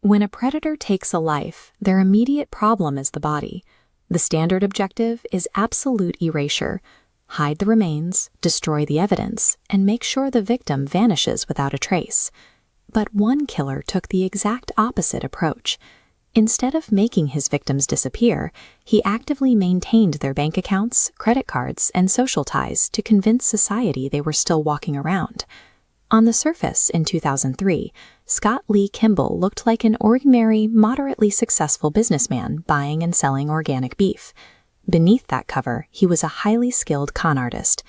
When a predator takes a life, their immediate problem is the body. The standard objective is absolute erasure. Hide the remains, destroy the evidence, and make sure the victim vanishes without a trace. But one killer took the exact opposite approach. Instead of making his victims disappear, he actively maintained their bank accounts, credit cards, and social ties to convince society they were still walking around. On the surface, in 2003, Scott Lee Kimball looked like an ordinary, moderately successful businessman buying and selling organic beef. Beneath that cover, he was a highly skilled con artist.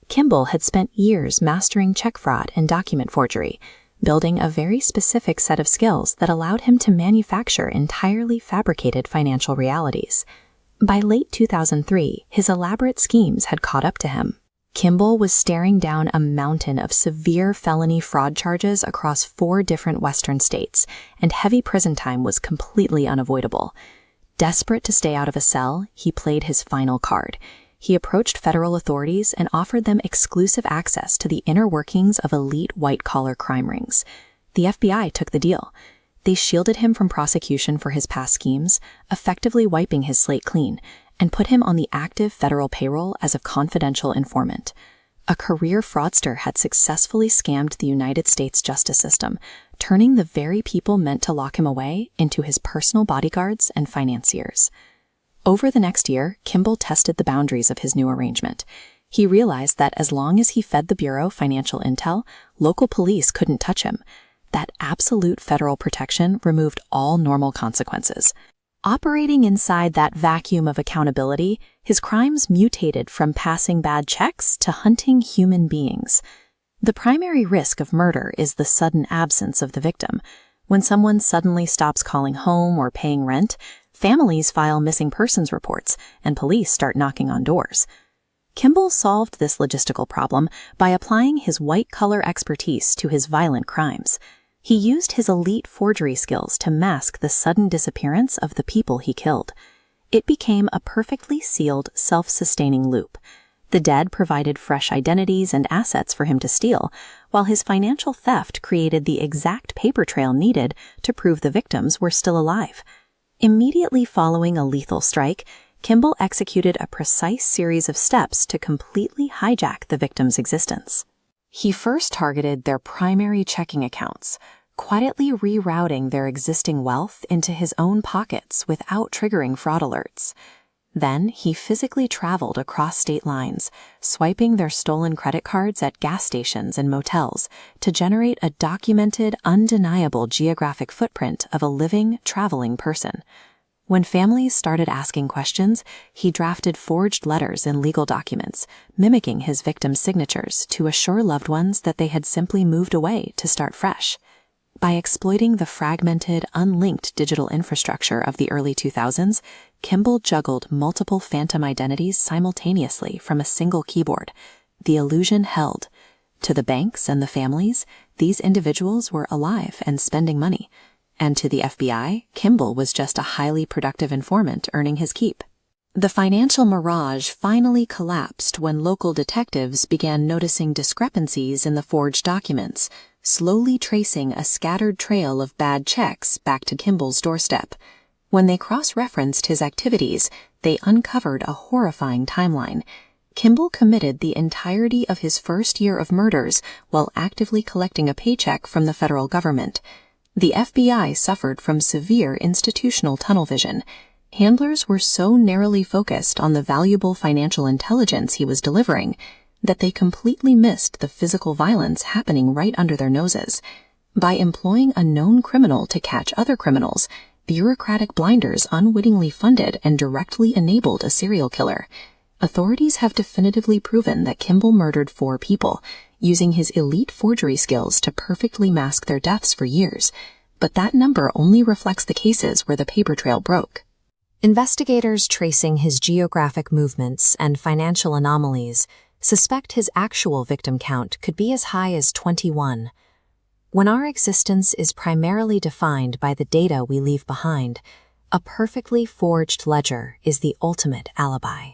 Kimball had spent years mastering check fraud and document forgery, building a very specific set of skills that allowed him to manufacture entirely fabricated financial realities. By late 2003, his elaborate schemes had caught up to him. Kimball was staring down a mountain of severe felony fraud charges across 4 different Western states, and heavy prison time was completely unavoidable. Desperate to stay out of a cell, he played his final card. He approached federal authorities and offered them exclusive access to the inner workings of elite white-collar crime rings. The FBI took the deal. They shielded him from prosecution for his past schemes, effectively wiping his slate clean, and put him on the active federal payroll as a confidential informant. A career fraudster had successfully scammed the United States justice system, turning the very people meant to lock him away into his personal bodyguards and financiers. Over the next year, Kimball tested the boundaries of his new arrangement. He realized that as long as he fed the Bureau financial intel, local police couldn't touch him. That absolute federal protection removed all normal consequences. Operating inside that vacuum of accountability, his crimes mutated from passing bad checks to hunting human beings. The primary risk of murder is the sudden absence of the victim. When someone suddenly stops calling home or paying rent, families file missing persons reports, and police start knocking on doors. Kimball solved this logistical problem by applying his white-collar expertise to his violent crimes. He used his elite forgery skills to mask the sudden disappearance of the people he killed. It became a perfectly sealed, self-sustaining loop. The dead provided fresh identities and assets for him to steal, while his financial theft created the exact paper trail needed to prove the victims were still alive. Immediately following a lethal strike, Kimball executed a precise series of steps to completely hijack the victim's existence. He first targeted their primary checking accounts, quietly rerouting their existing wealth into his own pockets without triggering fraud alerts. Then he physically traveled across state lines, swiping their stolen credit cards at gas stations and motels to generate a documented, undeniable geographic footprint of a living, traveling person. When families started asking questions, he drafted forged letters and legal documents, mimicking his victims' signatures to assure loved ones that they had simply moved away to start fresh. By exploiting the fragmented, unlinked digital infrastructure of the early 2000s, Kimball juggled multiple phantom identities simultaneously from a single keyboard. The illusion held. To the banks and the families, these individuals were alive and spending money. And to the FBI, Kimball was just a highly productive informant earning his keep. The financial mirage finally collapsed when local detectives began noticing discrepancies in the forged documents, slowly tracing a scattered trail of bad checks back to Kimball's doorstep. When they cross-referenced his activities, they uncovered a horrifying timeline. Kimball committed the entirety of his first year of murders while actively collecting a paycheck from the federal government. The FBI suffered from severe institutional tunnel vision. Handlers were so narrowly focused on the valuable financial intelligence he was delivering that they completely missed the physical violence happening right under their noses. By employing a known criminal to catch other criminals, bureaucratic blinders unwittingly funded and directly enabled a serial killer. Authorities have definitively proven that Kimball murdered 4 people, using his elite forgery skills to perfectly mask their deaths for years, but that number only reflects the cases where the paper trail broke. Investigators tracing his geographic movements and financial anomalies suspect his actual victim count could be as high as 21. When our existence is primarily defined by the data we leave behind, a perfectly forged ledger is the ultimate alibi.